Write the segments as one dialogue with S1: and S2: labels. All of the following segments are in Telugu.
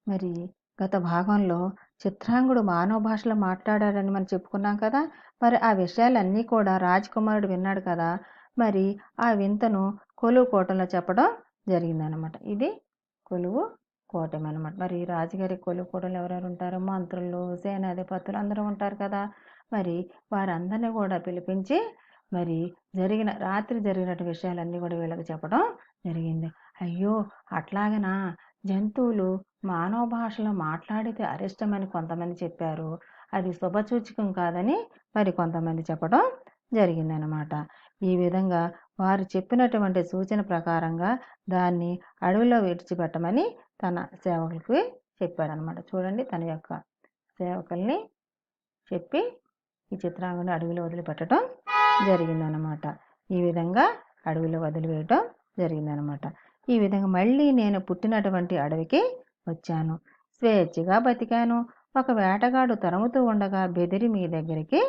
S1: మరి గత భాగంలో చిత్రాంగుడు మానవ భాషలో మాట్లాడాడని మనం చెప్పుకున్నాం కదా. మరి ఆ విషయాలన్నీ కూడా రాజకుమారుడు విన్నాడు కదా. మరి ఆ వింతను కొలువు కోటలో చెప్పడం జరిగిందనమాట. ఇది కొలువు కోటమి అనమాట. మరి రాజుగారి కొలువు కోటలో ఎవరెవరు ఉంటారు? మంత్రులు, సేనాధిపతులు అందరూ ఉంటారు కదా. మరి వారందరినీ కూడా పిలిపించి మరి రాత్రి జరిగినట్టు విషయాలన్నీ కూడా వీళ్ళకి చెప్పడం జరిగింది. అయ్యో, అట్లాగనా? జంతువులు మానవ భాషలో మాట్లాడితే అరిష్టమని కొంతమంది చెప్పారు. అది శుభసూచకం కాదని మరి కొంతమంది చెప్పడం జరిగిందనమాట. ఈ విధంగా వారు చెప్పినటువంటి సూచన ప్రకారంగా దాన్ని అడవిలో విడిచిపెట్టమని తన సేవకులకి చెప్పాడనమాట. చూడండి, తన యొక్క సేవకుల్ని చెప్పి ఈ చిత్రాంగని అడవిలో వదిలిపెట్టడం జరిగిందనమాట. ఈ విధంగా అడవిలో వదిలివేయటం జరిగిందనమాట. ఈ విధంగా మళ్ళీ నేను పుట్టినటువంటి అడవికి వచ్చాను. స్వేచ్ఛగా బతికాను. ఒక వేటగాడు తరుముతూ ఉండగా బెదిరి మీ దగ్గరికి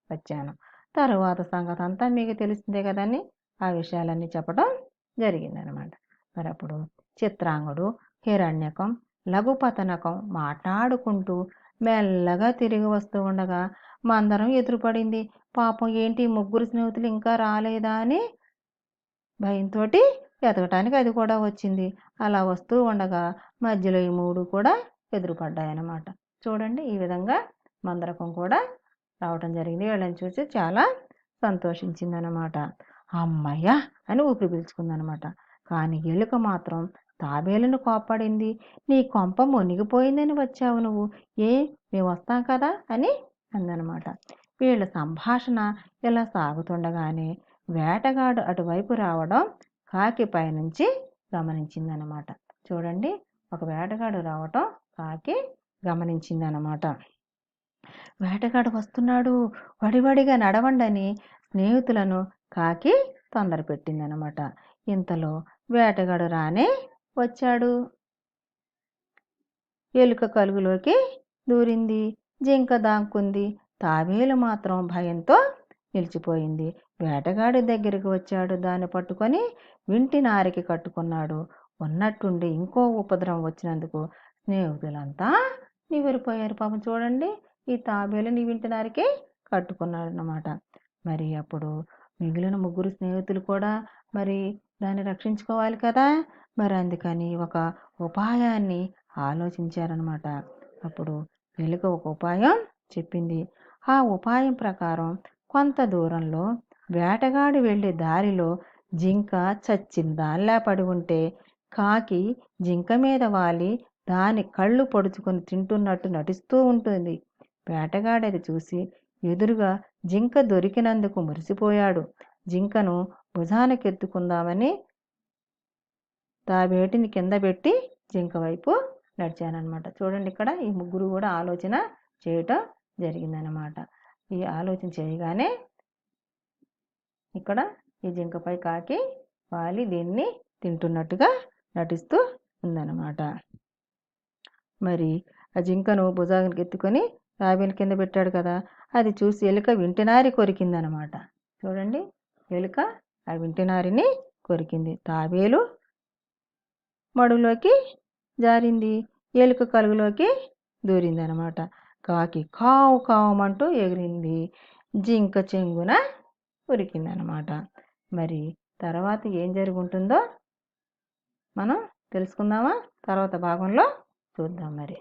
S1: వచ్చాను. తరువాత సంగతి అంతా మీకు తెలిసిందే కదని ఆ విషయాలన్నీ చెప్పడం జరిగిందనమాట. మరి అప్పుడు చిత్రాంగుడు, హిరణ్యకం, లఘుపతనకం మాట్లాడుకుంటూ మెల్లగా తిరిగి వస్తూ ఉండగా మందరం ఎదురుపడింది. పాపం, ఏంటి ముగ్గురు స్నేహితులు ఇంకా రాలేదా అని భయంతో ఎతకటానికి అది కూడా వచ్చింది. అలా వస్తూ ఉండగా మధ్యలో ఈ మూడు కూడా ఎదురుపడ్డాయన్నమాట. చూడండి, ఈ విధంగా మందరకం కూడా రావటం జరిగింది. వీళ్ళని చూసి చాలా సంతోషించిందనమాట. అమ్మయ్య అని ఊపిరి పీల్చుకుందనమాట. కానీ ఎలుక మాత్రం తాబేలును కోప్పడింది. నీ కొంప మునిగిపోయిందని వచ్చావు నువ్వు, మేము వస్తాం కదా అని అందనమాట. వీళ్ళ సంభాషణ ఇలా సాగుతుండగానే వేటగాడు అటువైపు రావడం కాకి పైనుంచి గమనించిందనమాట. చూడండి, ఒక వేటగాడు రావటం కాకి గమనించిందనమాట. వేటగాడు వస్తున్నాడు, వడివడిగా నడవండని స్నేహితులను కాకి తొందర పెట్టిందనమాట. ఇంతలో వేటగాడు రానే వచ్చాడు. ఎలుక కలుగులోకి దూరింది. జింక దాక్కుంది. తాబేలు మాత్రం భయంతో నిలిచిపోయింది. వేటగాడి దగ్గరికి వచ్చాడు. దాన్ని పట్టుకొని వింటి నారికి కట్టుకున్నాడు. ఉన్నట్టుండి ఇంకో ఉపద్రవం వచ్చినందుకు స్నేహితులంతా నివ్వెరపోయారు. పాపం, చూడండి, ఈ తాబేలుని వింటి నారికి కట్టుకున్నాడు అన్నమాట. మరి అప్పుడు మిగిలిన ముగ్గురు స్నేహితులు కూడా మరి దాన్ని రక్షించుకోవాలి కదా. మరి అందుకని ఒక ఉపాయాన్ని ఆలోచించారనమాట. అప్పుడు ఎలుక ఒక ఉపాయం చెప్పింది. ఆ ఉపాయం ప్రకారం కొంత దూరంలో వేటగాడు వెళ్ళే దారిలో జింక చచ్చిందాల్లా పడి ఉంటే కాకి జింక మీద వాలి దాని కళ్ళు పొడుచుకొని తింటున్నట్టు నటిస్తూ ఉంటుంది. వేటగాడది చూసి ఎదురుగా జింక దొరికినందుకు మురిసిపోయాడు. జింకను భుజానకెత్తుకుందామని తాబేటిని కింద పెట్టి జింక వైపు నడిచానమాట. చూడండి, ఇక్కడ ఈ ముగ్గురు కూడా ఆలోచన చేయటం జరిగిందనమాట. ఈ ఆలోచన చేయగానే ఇక్కడ ఈ జింకపై కాకి వాలి దీన్ని తింటున్నట్టుగా నటిస్తూ ఉందన్నమాట. మరి ఆ జింకను భుజానికి ఎత్తుకొని తాబేలు కింద పెట్టాడు కదా. అది చూసి ఎలుక వింటినారి కొరికిందనమాట. చూడండి, ఎలుక ఆ వింటినారిని కొరికింది. తాబేలు మడులోకి జారింది. ఎలుక కలుగులోకి దూరిందనమాట. కాకి కావు కావమంటూ ఎగిరింది. జింక చెంగున ఉరికిందనమాట. మరి తర్వాత ఏం జరుగుంటుందో మనం తెలుసుకుందామా? తర్వాత భాగంలో చూద్దాం మరి.